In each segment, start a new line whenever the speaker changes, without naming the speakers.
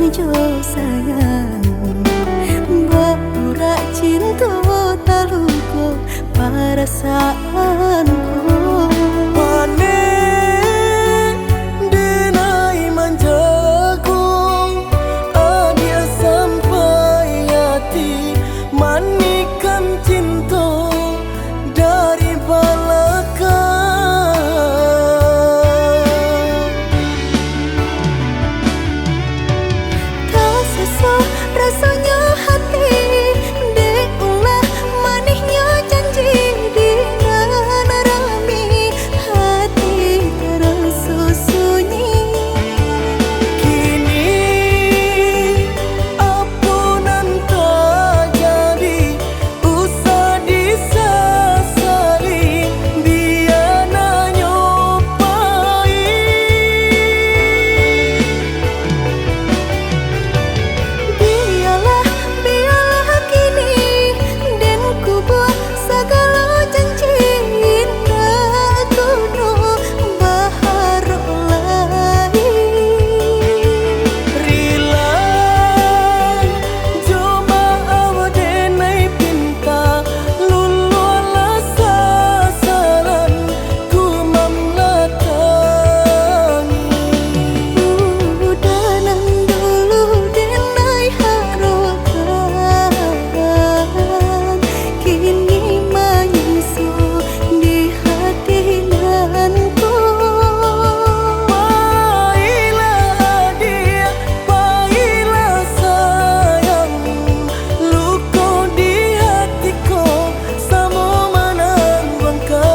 jo sayang Baura cinta taluko perasaanku
Pane denai manjaku Adia sampai hati Manikan cinta dari balaka
Tak sesuai rasanya hati Deulah manisnya janji dengan rami hati terasa sunyi
Kini ampunan tak jadi Usah disesali Biar nyopai
Biarlah kini Dan ku buat segala janji Indah kuno baharu lain
Rila Coba awadenai pinta Lulu ala sasaran Ku mamlatangi
Udanan dulu denai harokan Kini menyusul di hati nanku
Baiklah dia, baiklah sayang Luka di hatiku Sama menangguhkan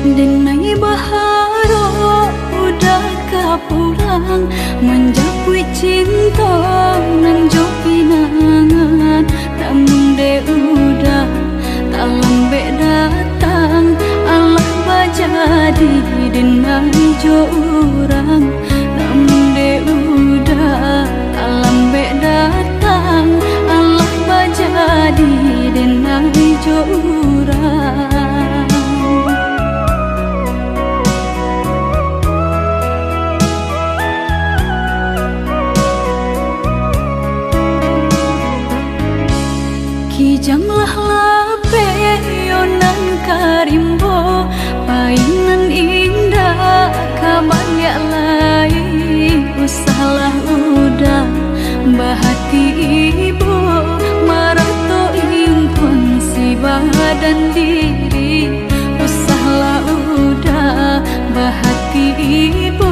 Denai baharo udah kapulang Menjapui cinta nan jo pinangan Namun de udah tak lambe datang Allah bajadi denai jo urang Namun de udah tak lambe datang Allah bajadi denai jo urang Kijanglah lape yonan karimbo Painan indah kabanyak lain Usahlah udah bahati ibu Marato impun si badan diri Usahlah udah bahati ibu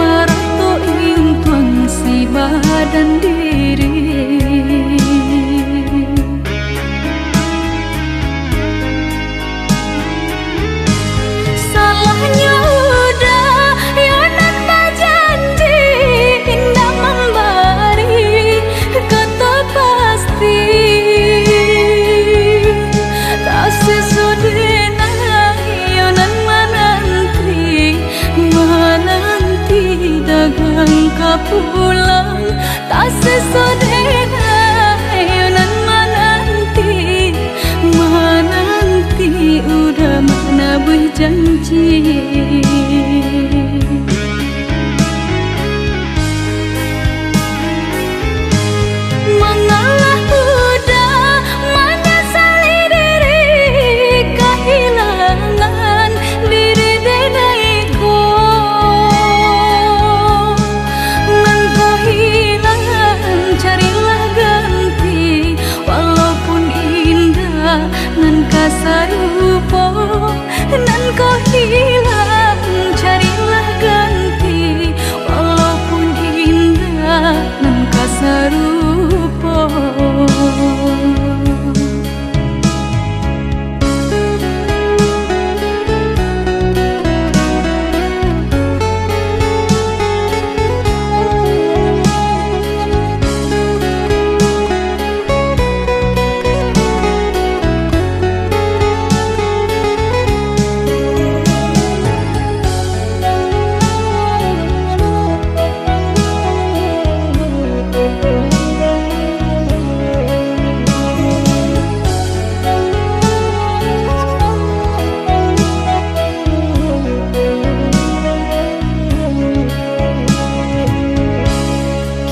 Marato impun si badan diri Salahnya udah yonan bajanji Indah memberi kata pasti Tak pulang tak sesodena ayonan menanti udah mana berjanji. Mengalah udah menyesali diri kehilangan diri denaiku. Nan kau hilang carilah ganti walaupun indah nan kasar rupa. Nan kau hilang carilah ganti walaupun indah nan kasar rupa.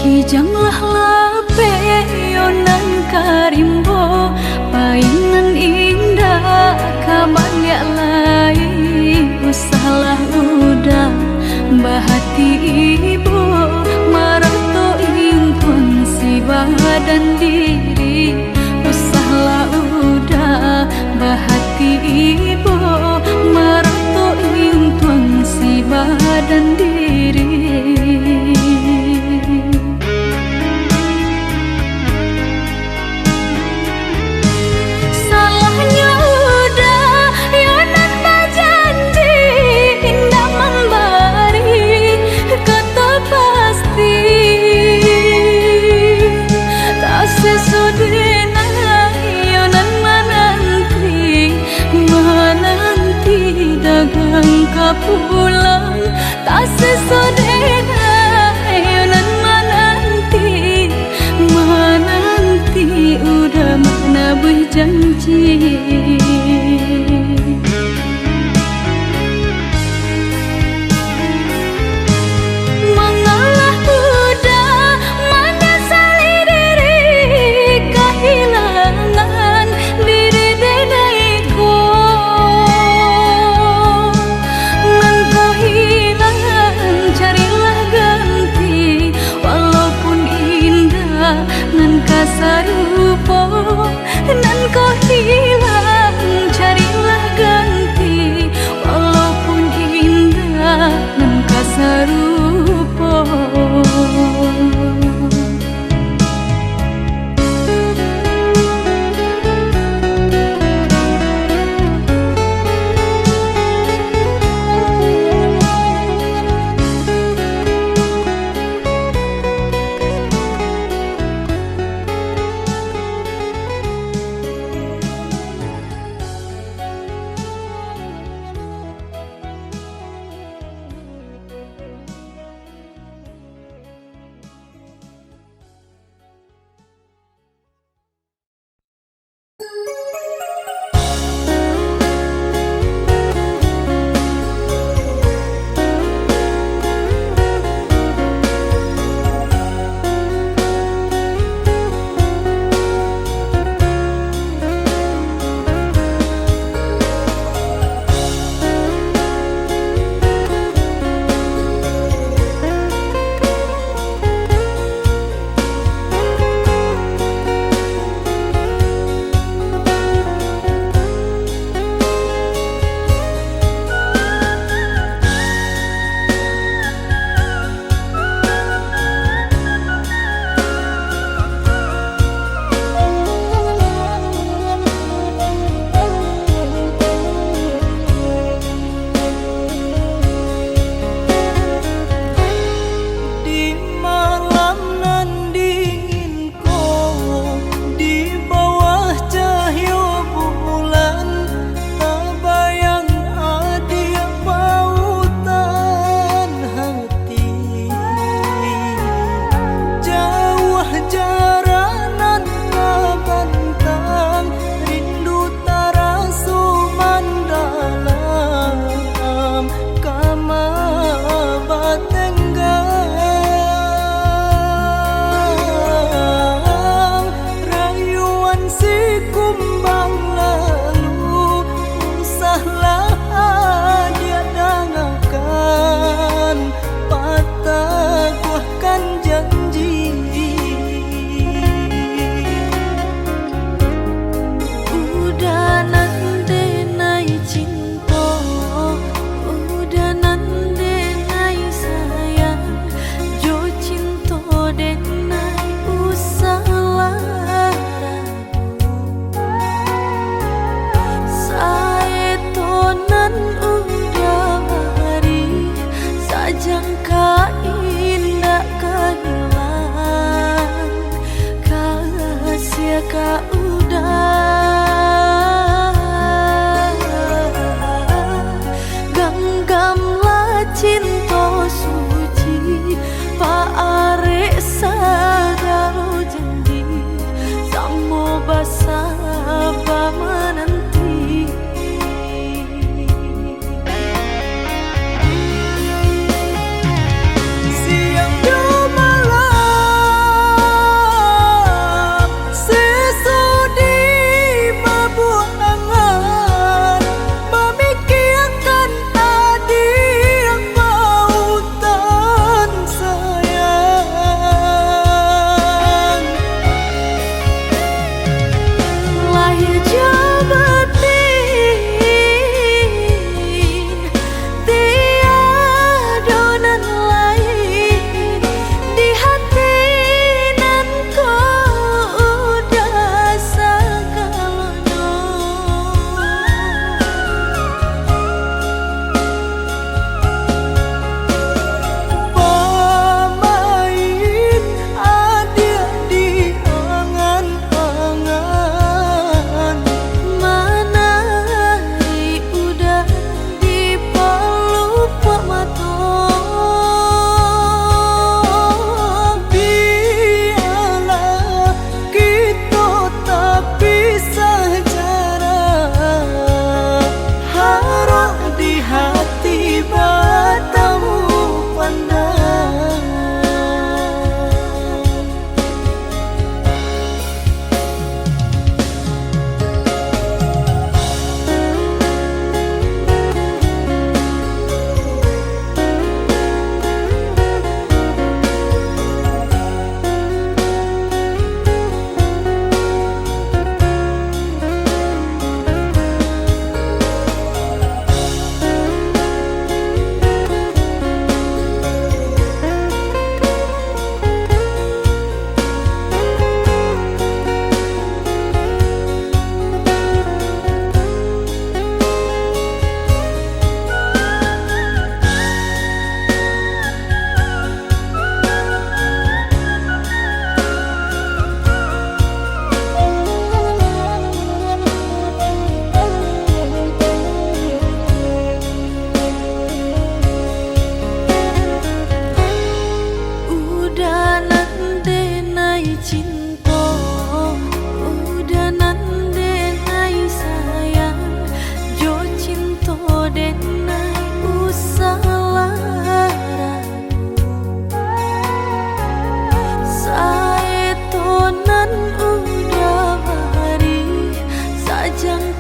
Kijanglah lape yonan karimbo painan indah kaman ya lai usahlah udah bahati ibu marato impun si badan diri usahlah udah bahati ibu marato impun si badan diri. Pulang tak sesodena ayonan menanti udah mana berjanji. Mengalah udah menyesali diri kehilangan diri denaiku. Nan kasar rupa nan kau hilang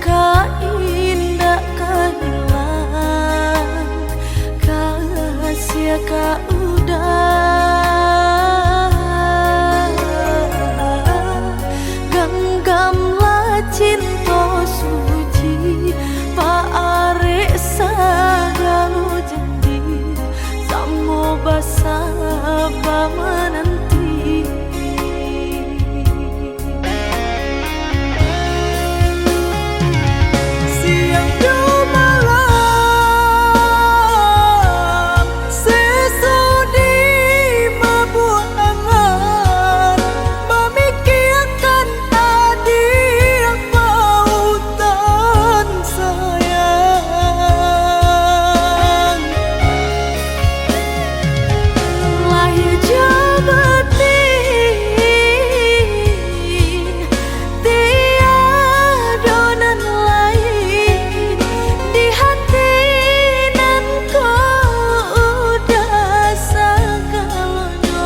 ka indah kahilang kasih ka udah genggamlah cinta suci paare sagalu janji samo basa menanti
siang do malam sesudi mabuangan memikirkan adik pautan sayang
lahir jabatin tiada nan lain di hati nan kau udah segalanya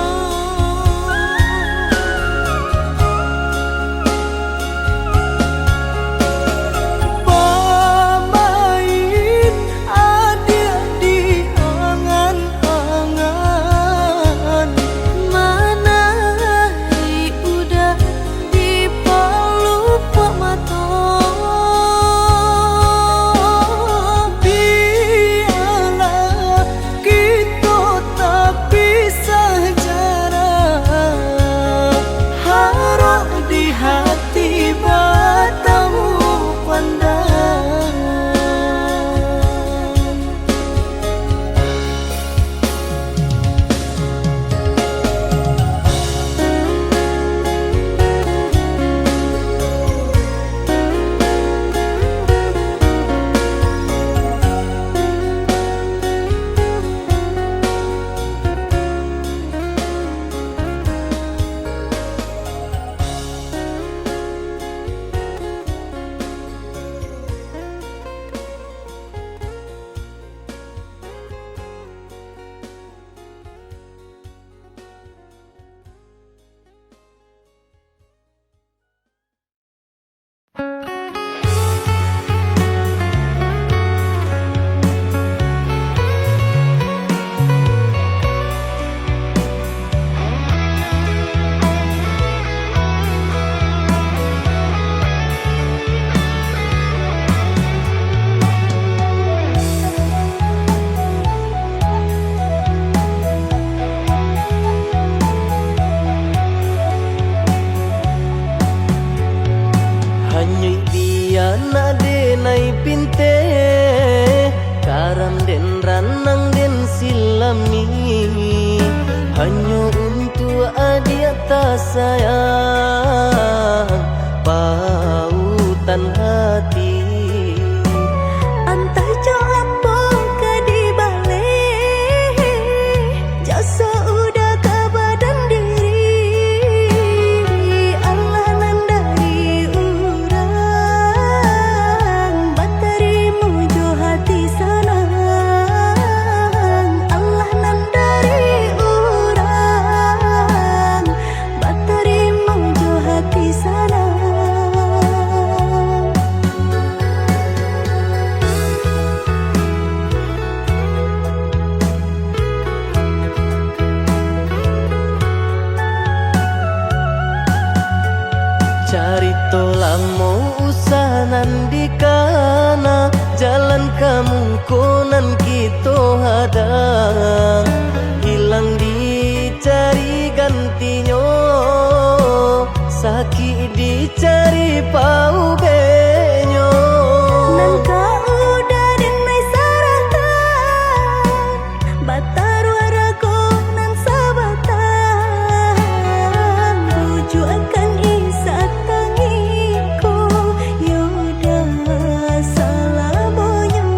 pamain adik di angan-angan
mana udah di pelupa mata
biarlah kita tak pisah jarak harap di hati bertemu pandang hanyui biana denai pinte karam den ranang den silami hanya untuk adik tak sayang pautan hati
Entah jauh apa ke di balik jasa udah ke badan diri Allah nan dari urang bateri mujo hati senang Allah nan dari urang bateri mujo hati senang
cari tolang mau usahanan di kana jalan kamu konan kita hadang hilang dicari gantinya sakit dicari pau benyo
nan kau udah denai saratan batar warago nan sabatan buju akan isa tangiku yoda salah boyo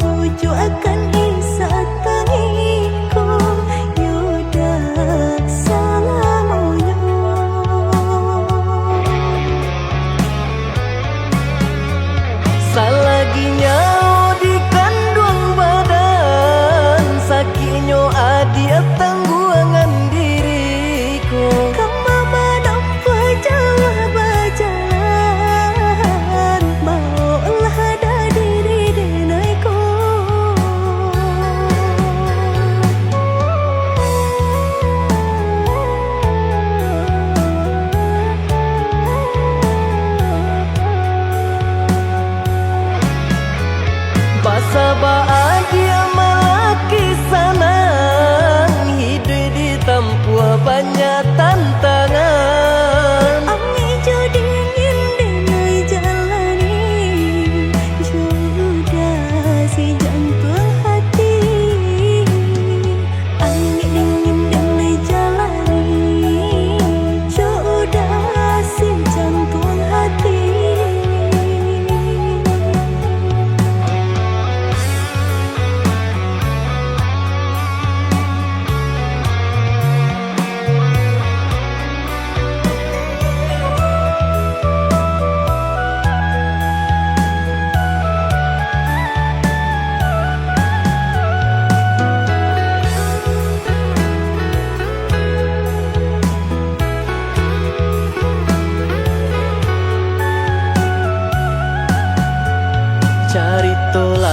buju akan isa tangiku yoda salah boyo
salaginya di kandung badan sakinyo adia tangguangan diriku
Kama manampa jawa bajalan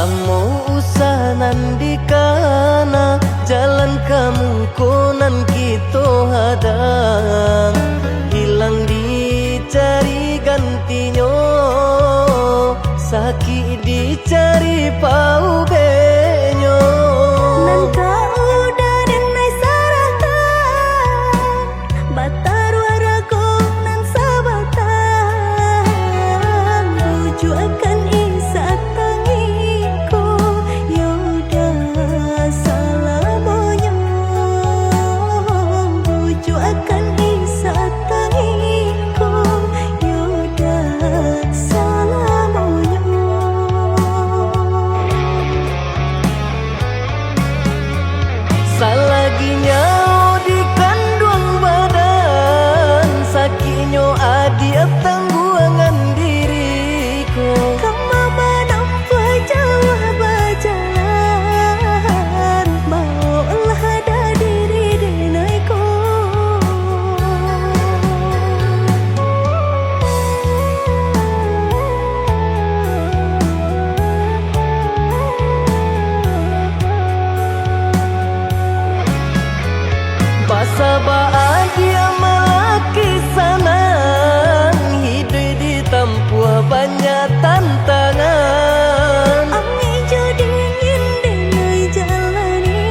Amo usahanan di kana jalan kamu konan kita hadang, hilang dicari gantinya, sakit dicari pau benyo.
Nan kau udah denai saratan batar waraku nan sabatan buju akan isa tangiku yaudah salamonya buju akan isa tangiku yaudah salamonya.
Salaginya di kandung badan, sakitnya adi tangguangan diriku.
Kamu menampak jauh berjalan, bawalah ada diri denaiku.
Basa bahagia melaki sanan, hidup ditempuh banyak tantangan.
Angin jo dingin denai jalani,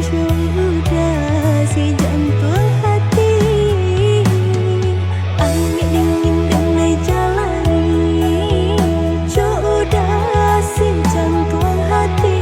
jo udah si jantung hati. Angin dingin denai jalani, jo udah si jantung hati.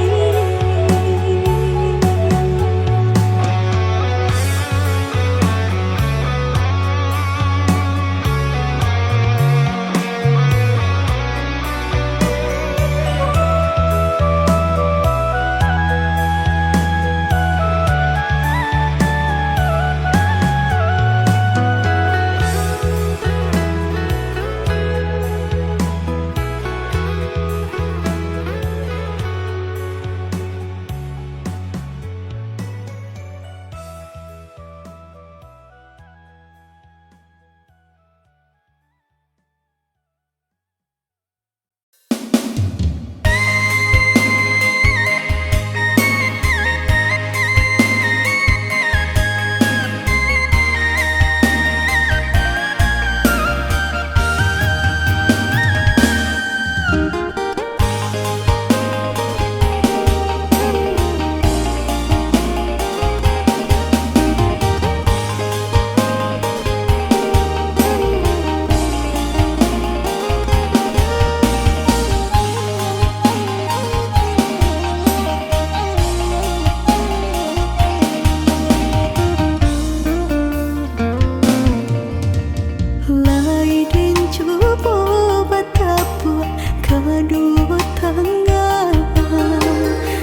Lai din cubo batapu kedua tangga,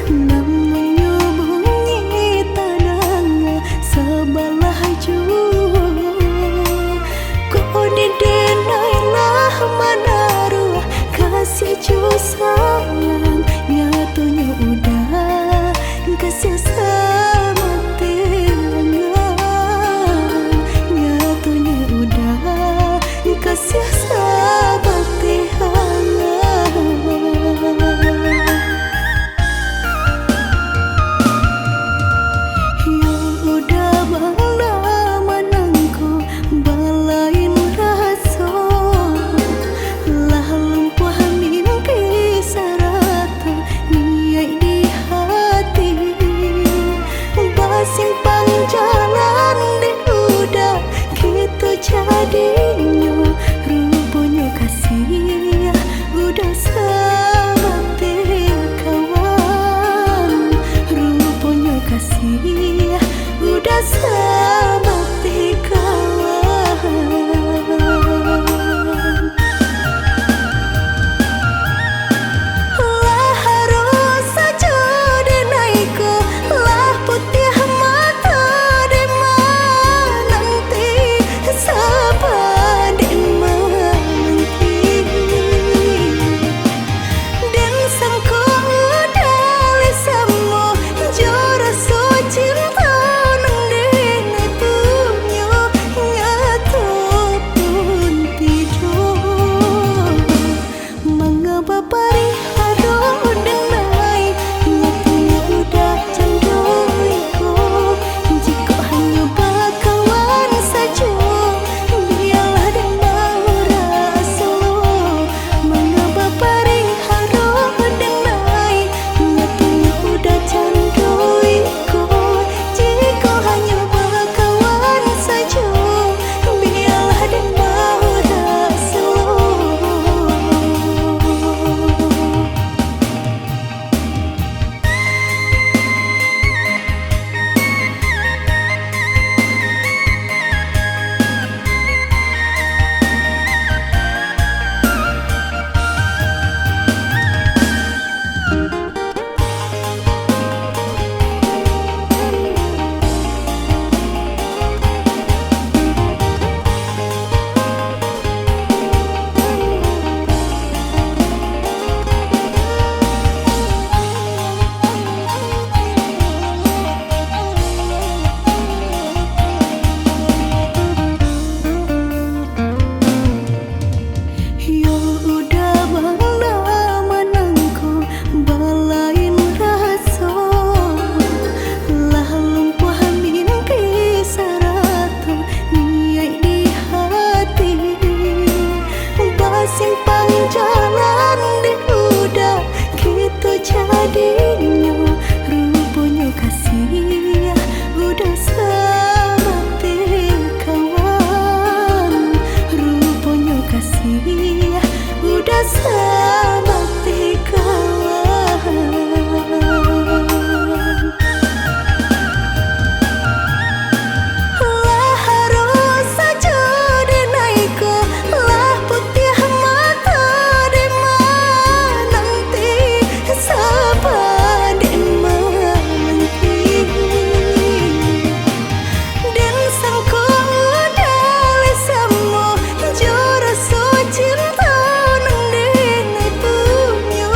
namun nyubungi tanang sebelah jua. Kau didenailah menaruh kasih ju sayang, nyatunya udah kasih sama tiangan, nyatunya udah kasih sahabat hangat. Yang udah bala menangku balain rasa, lah lumpah mimpi rasa bakti kawan. Lah harus saja denaiku, lah putih mata dema nanti sapa dema nanti. Dan sangko dale samo jora so cinta nang denai punyo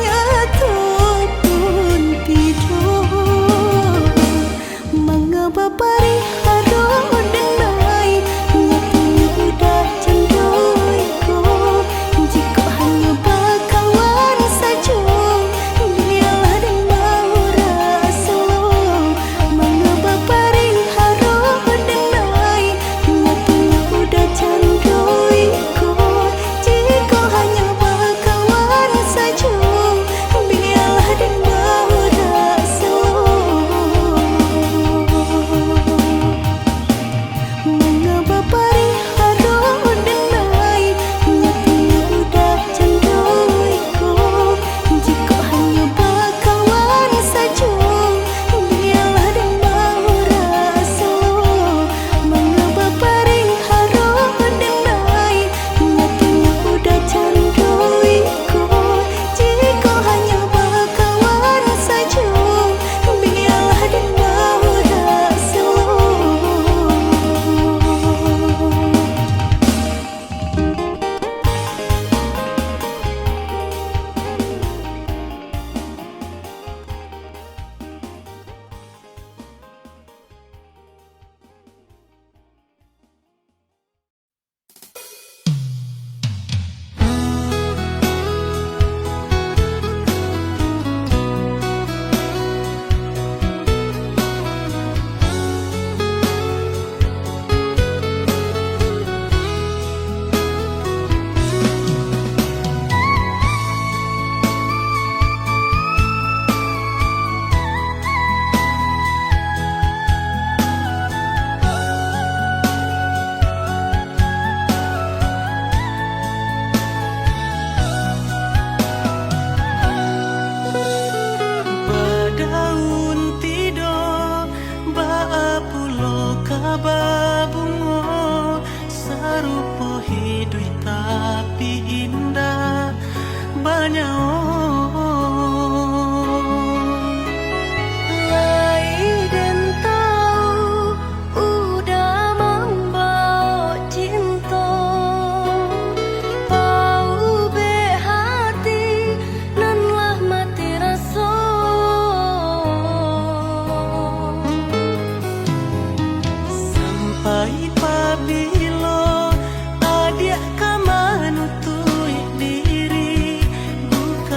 nyato pun pido. Mangapa pari haro denai nyatanya udah cendoiku. Jika hanya bakawan saja biarlah dan mau rasa. Mangapa pari haro denai nyatanya udah cendoiku. Jika hanya bakawan saja biarlah dan mau rasa. Mengapa pari haro denai nyatanya udah cendoiku. Jika hanya bakawan saja biarlah dan mau rasa. Mengapa pari haro denai nyatanya udah cendoiku. Jika hanya bakawan saja biarlah dan mau rasa. Badaun tido baapulo kababungo sarupo hidui tapi indah banyak lai dan tahu udah membawa cinta. Pau be hati nan lah mati rasa. Sampai pabilo adia ka manutui diri bukan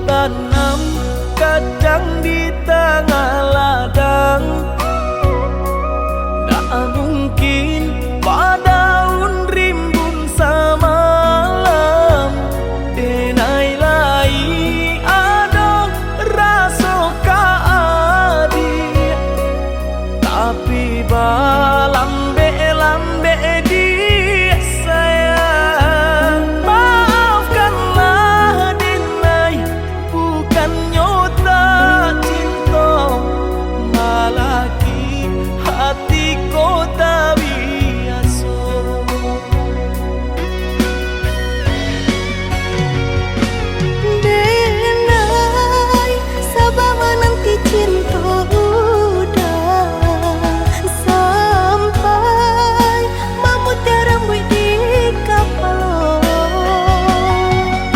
tanam kacang di tengah ladang. Tak mungkin padaun rimbun samalam, denai lai ada rasa kaadi, tapi lambe di sayang. Maafkanlah denai, bukannya tak cinta, malaki hati ko tak biasa.
Denai, sabar menanti cinta udah sampai memutih rambut di kapal.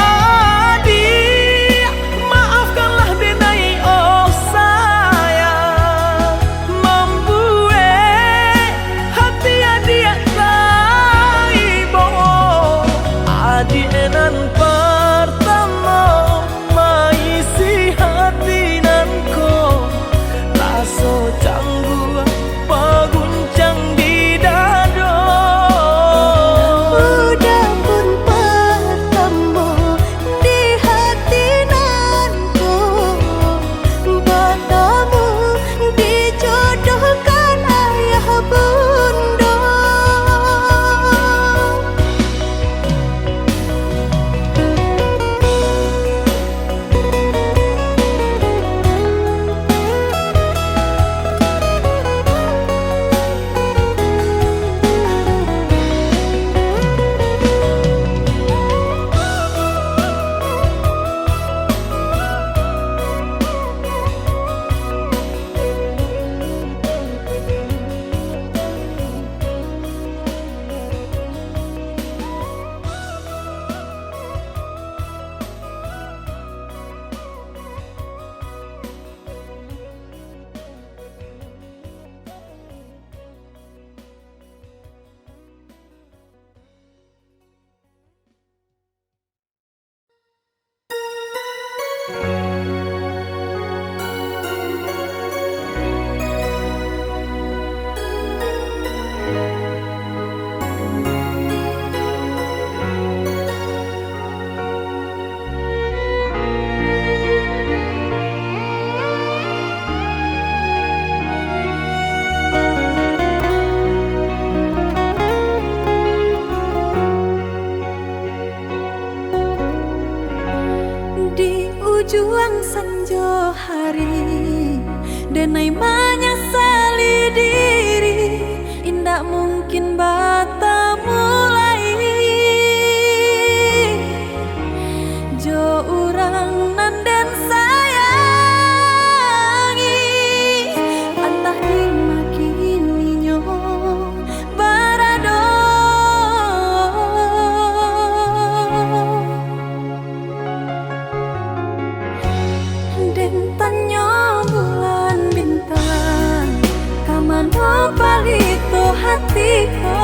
Adik, maafkanlah denai oh sayang, membuat hati adik taibo. Adik nan pertama maisi hati nanko, rasa canggung paguncang di dada.
Udah pun pertemu di hati nanku, bertemu dijodohkan ayah bunda. Di ujung senja hari, denai menyesali diri, indak mungkin bertemu lagi. Jo urang nan den sayangi, entah dimakininya barado. Den tanya bulan bintang, kamano palito hatiku,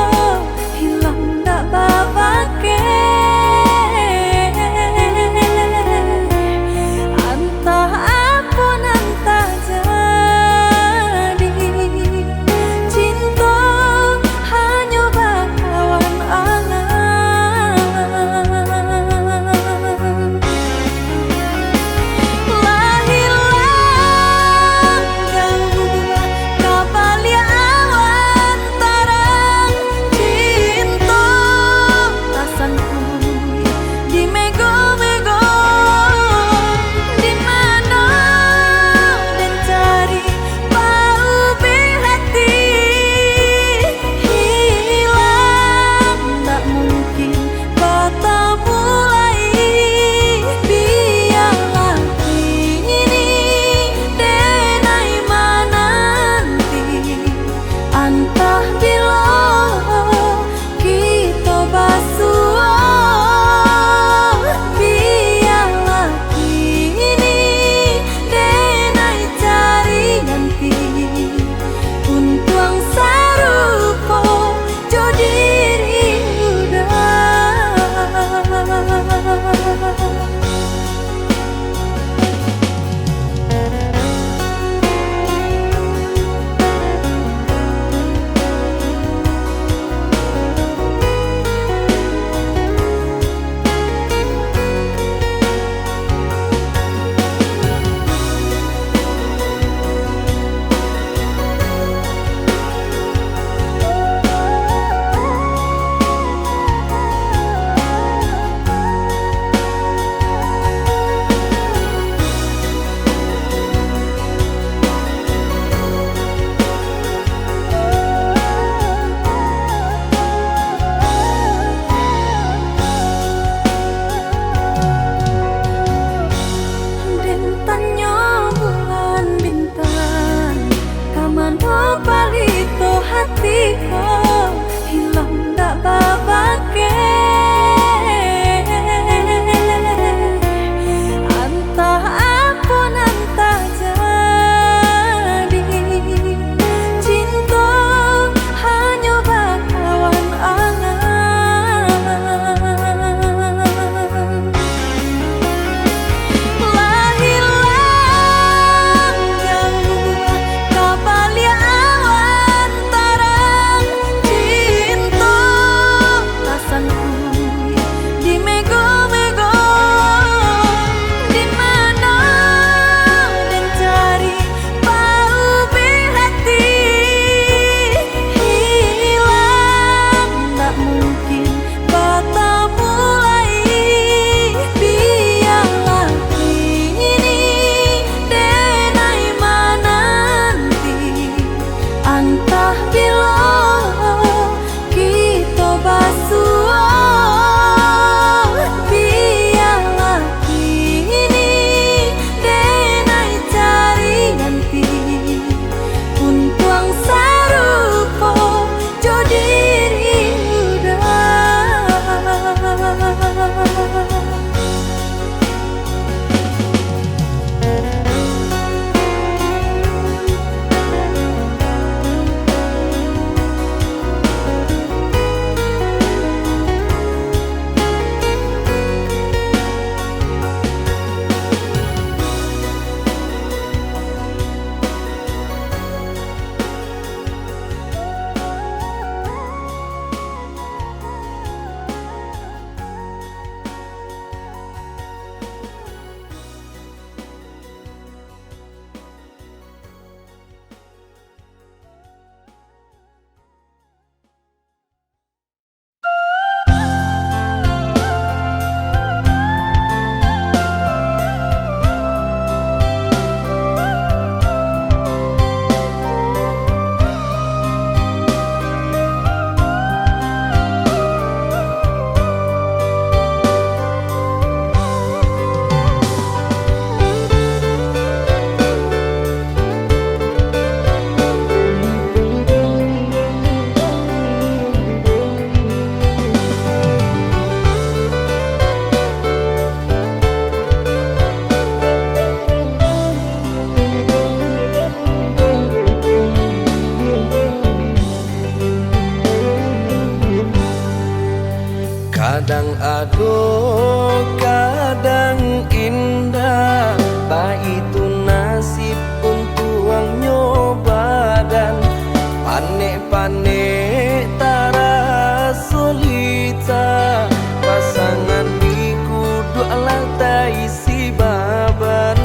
dua lantai si baban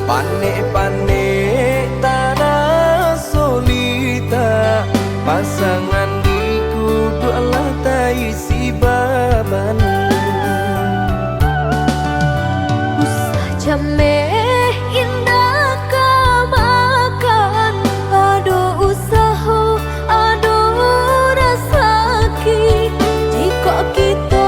panek-panek tanah solita pasangan di dua lantai si baban
Usah jameh indah kamakan aduh usaha aduh rasaki jika kita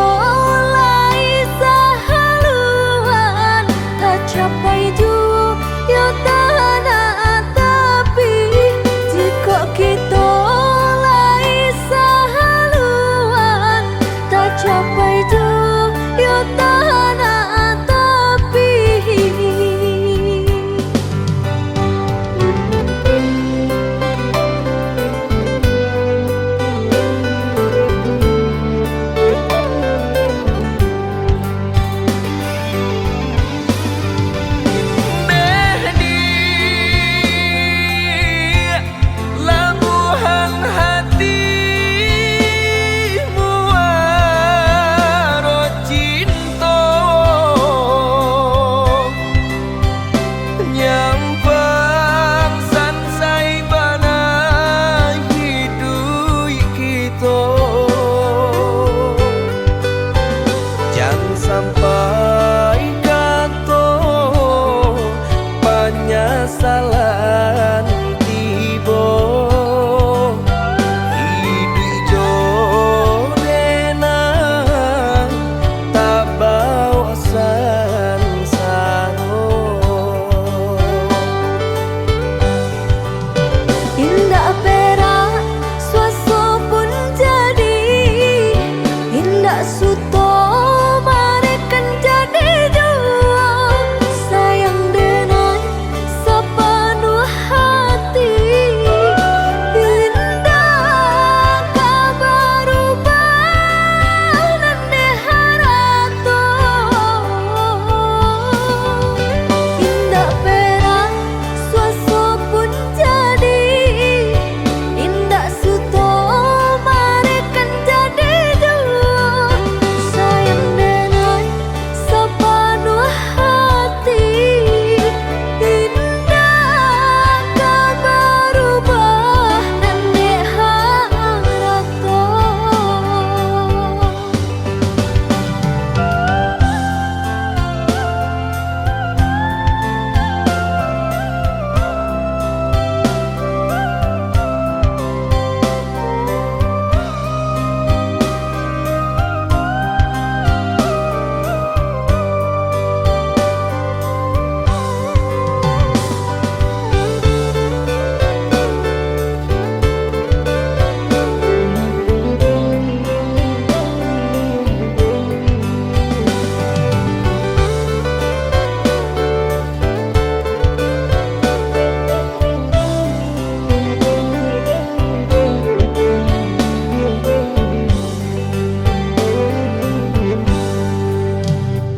lai sahaluan tak capai juga tanah tapi jika kita lai sahaluan tak capai juga tanah tapi
labuhan hatimu waro cinta nyampang sansai bana hidup kita jangan sampai kata penyesalan tiba hidup jorena tak bawa sansaro
indah perak suaso pun jadi indah suto marekan jadi jua sayang denai sepenuh hati indah kabar ubah nande harato indah perak suaso pun jadi indah suto marekan jadi jua sayang denai sepenuh hati indah kabar ubah nande harato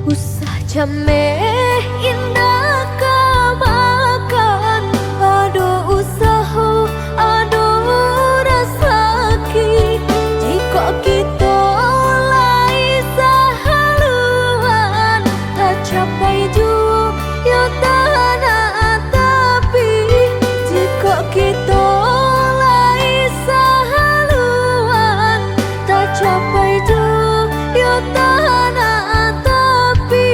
usah jameh indah kamakan aduh usaha aduh rasaki jika kita lai sahaluan tak capai juga tanah tapi jika kita lai sahaluan tak capai juga tanah tapi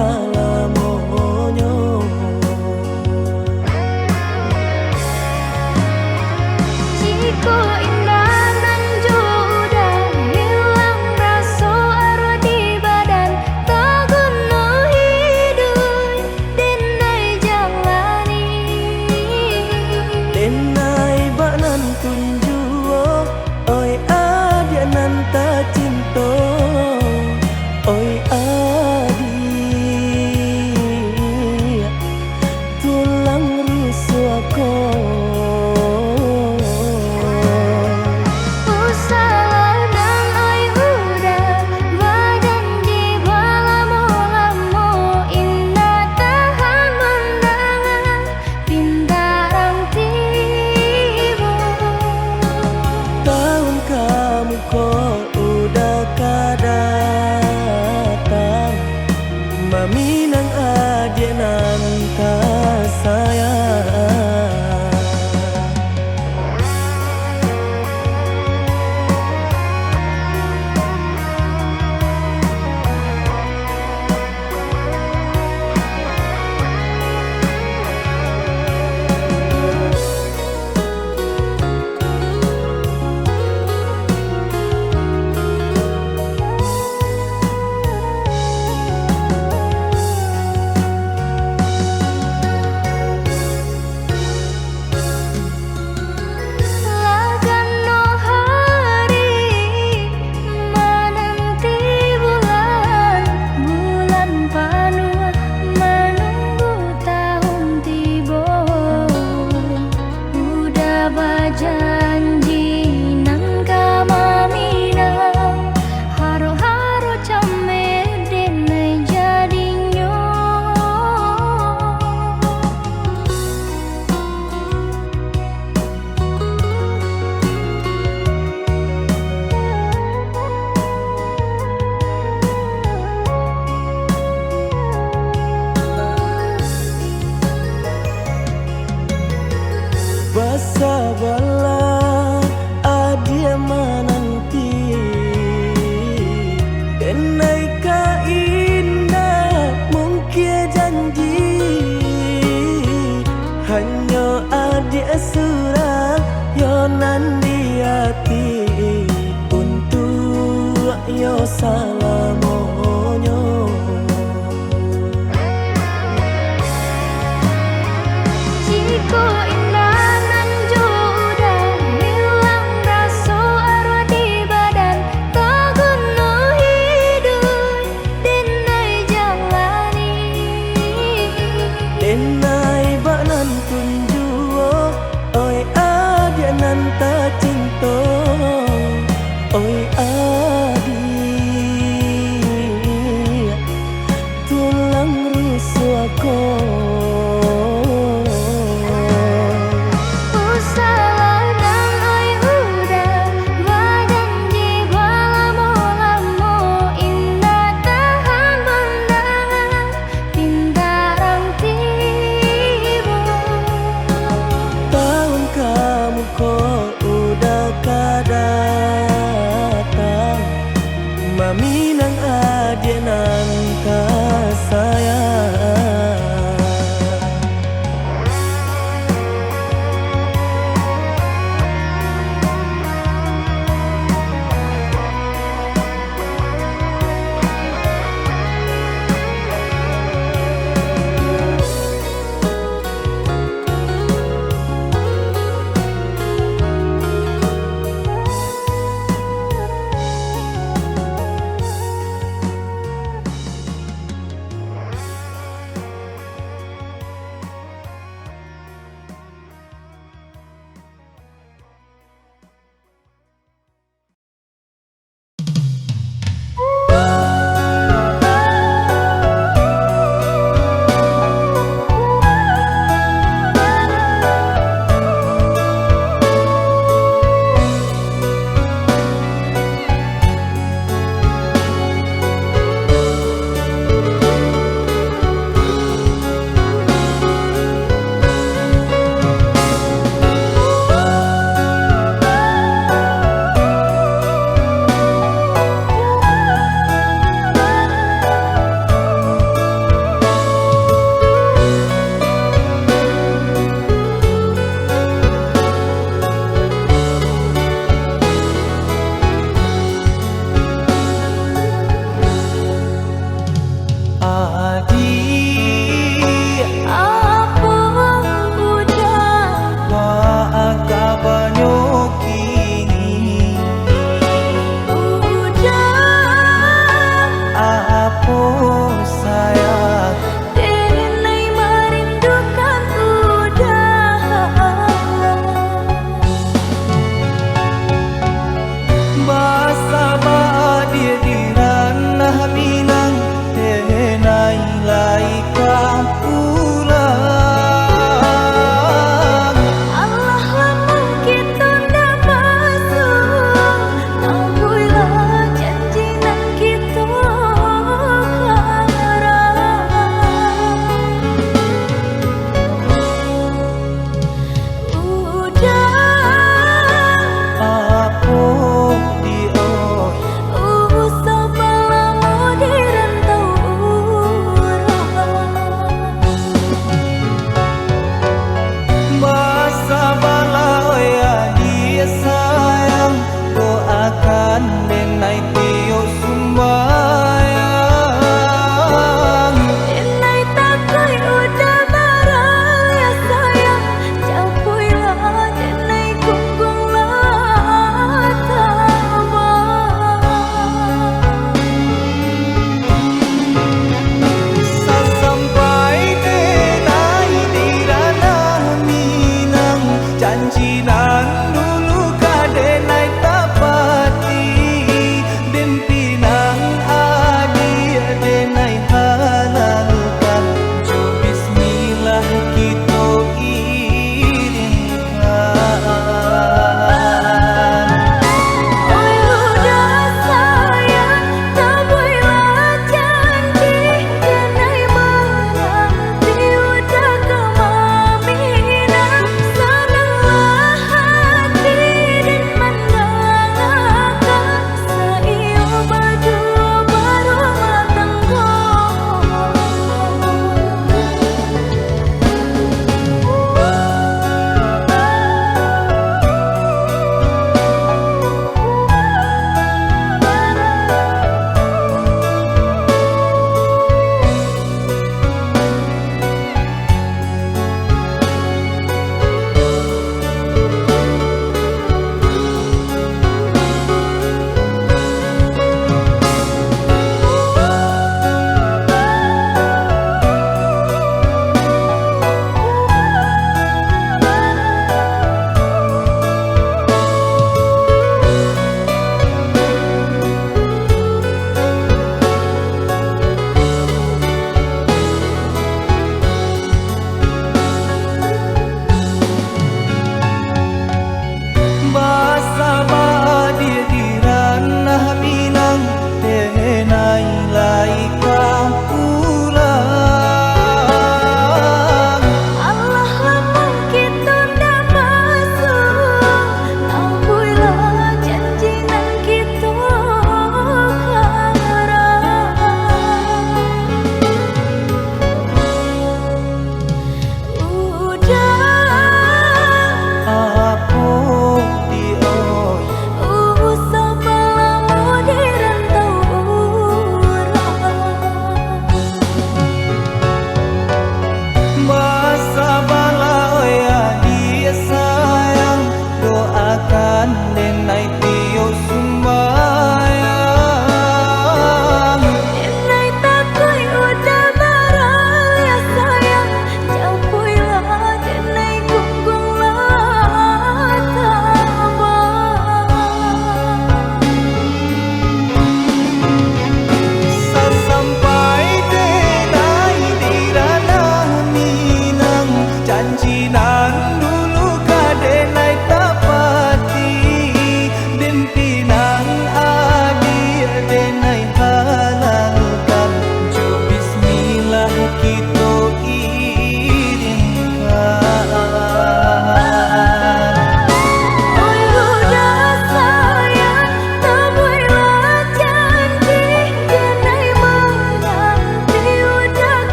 salamonyo.
Jika indah nan udah hilang rasa arwah di badan, tak guna hidup denai jalani.
Denai banan tunjuo, oi adia nan ta cinto, oi adi tulang rusuh aku. Maminang adik nan tak sayang.
Janji nan kama minang haru-haru camer denai jadinyo.
Basa bala adia menanti denai ka indah mungkin janji hanya adia surat yo nan di hati untuk yo salamonyo.
Jika
denai banan tunjuo, oi adia nan ta cinto, oi adi tulang rusuh aku. Maminang adik nan tak sayang.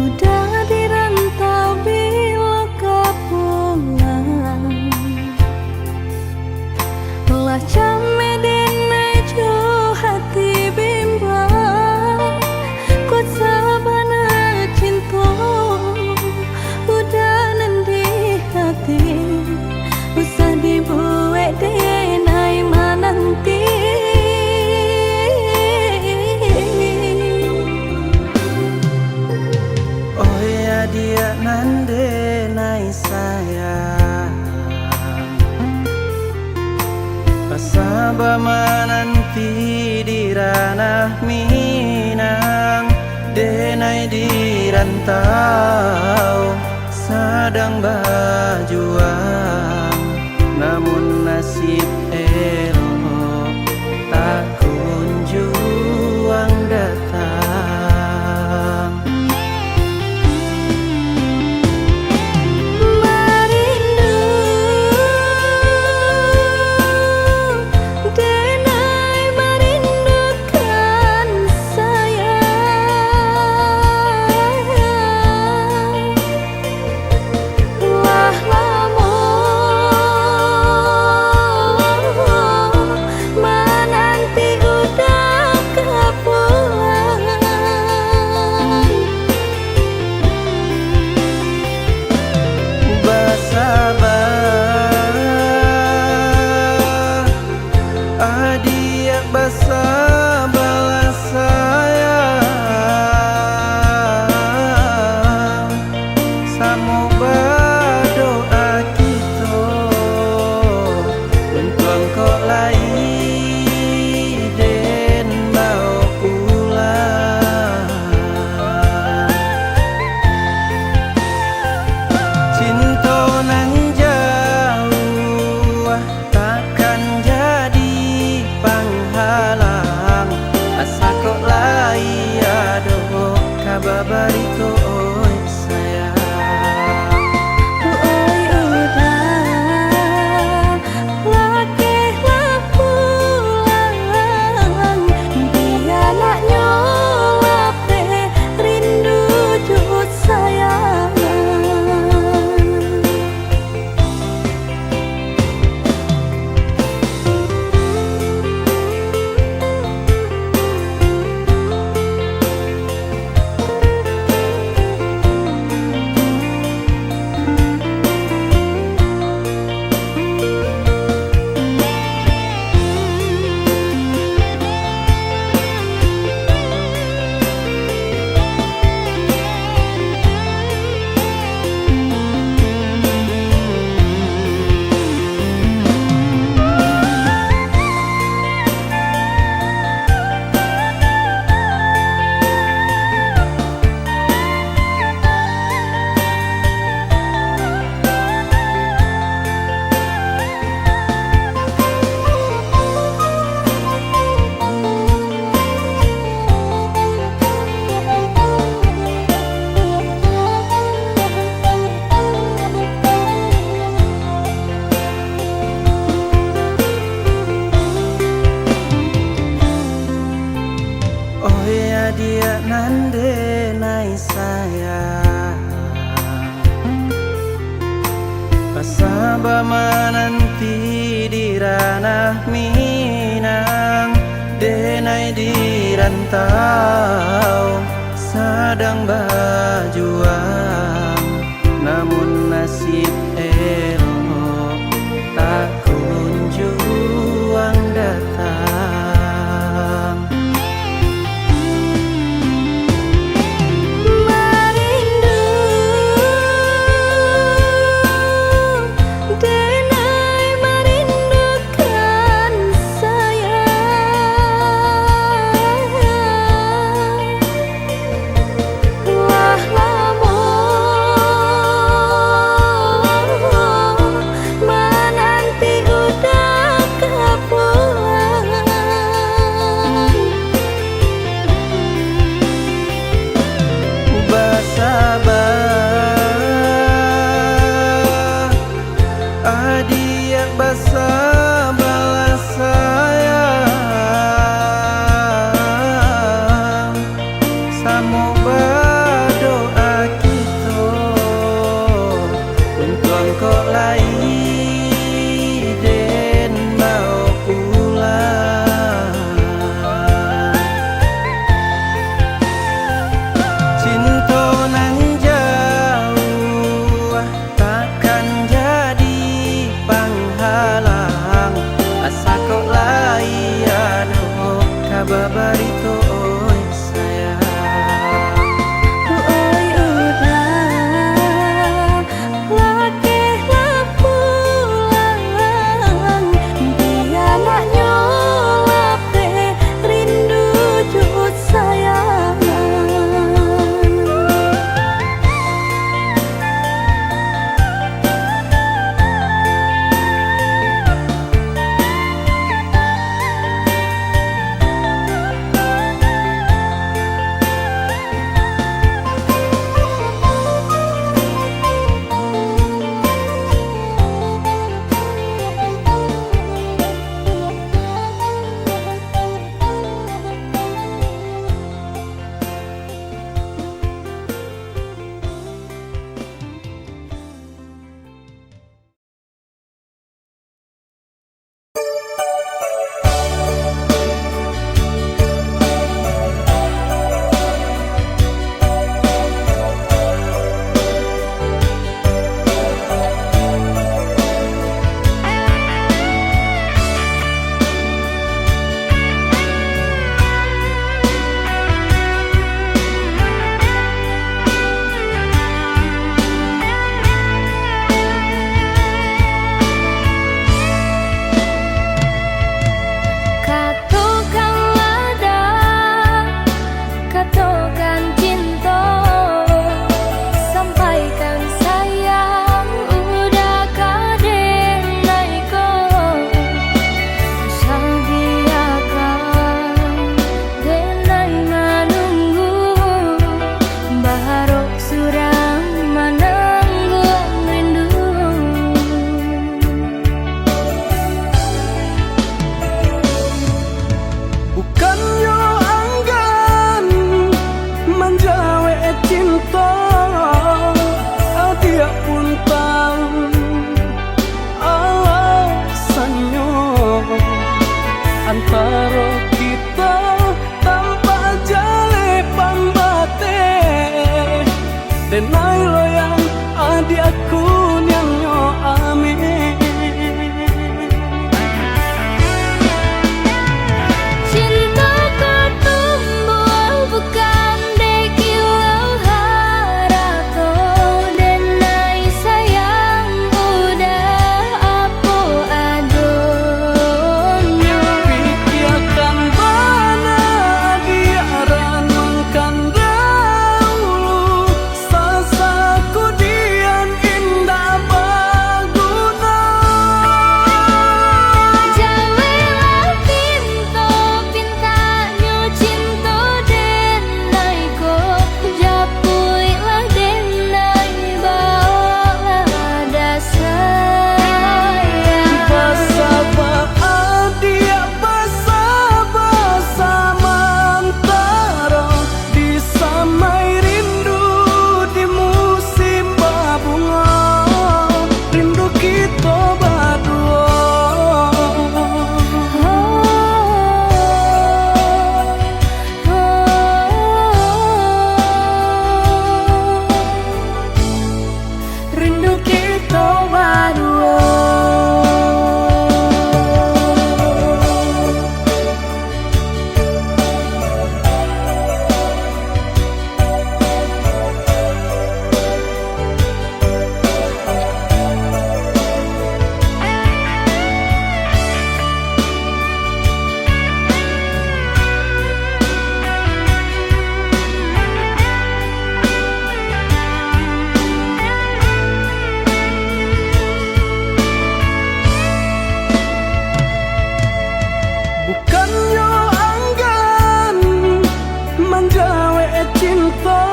Udah di rantau bila kau pulang, lah came denai jo hati bimbang, kuat sabana cinta udah nendi hati, usah dibuat denai mananti.
Oh ya dia nande nai sayang, pasaba mananti di ranah Minang, denai di rantau sedang berjuang, namun nasib elok tak kunjung datang.
Marindu denai merindukan sayang, lah lama menanti udah kepulang.
Bersabar, adia bersabarlah sayang, samo berdoa kita untuk engkau lai den bawa pulang. Cinta nan jauh takkan jadi penghalang, asa kok lai ado kabar bariko oi sayang.
Oi udah lakehlah pulang, biarlah nyolape rindu jut sayang.
Oh ya dia nande nai sayang, pasaba mananti di ranah Minang, denai di rantau sedang berjuang, namun nasib elok tak kunjung datang.
Marindu denai merindukan sayang, lah lama
denai loyang adi aku nyanyo amin.
Cintaku tumbuh bukan dekilau harato, denai sayang udah aku adonyo.
Pikirkan bana diaran mangkan dahulu, sasaku dian indah baguna.
Jawelah pinto pintanyo cinta denai ko, japuilah denai bawalah dasayang.
Basaba adia basaba samantara, disamai rindu di musim babunga, rindu kita berdua. Rindu kita berdua. Bukannya anggan menjawe cinta,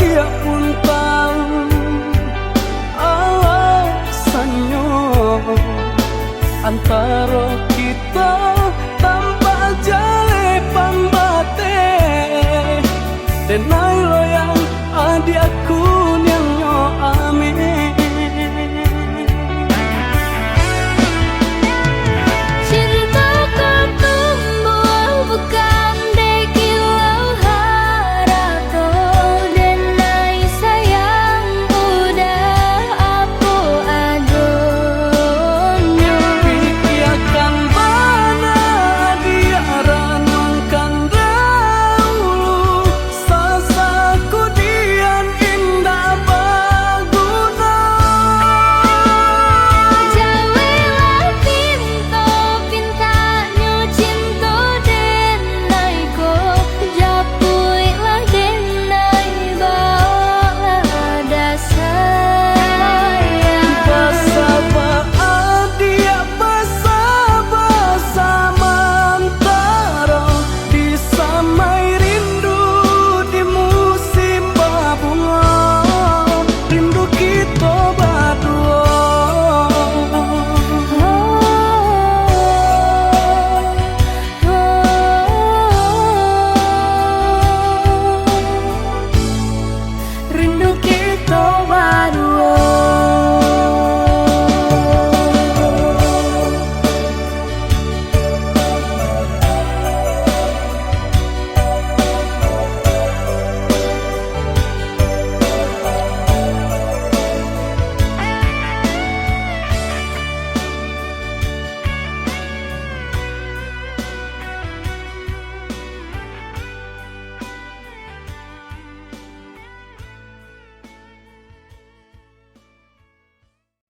dia pun tahu alasannya. Antara kita tanpa jale pambate, denai loyang adi aku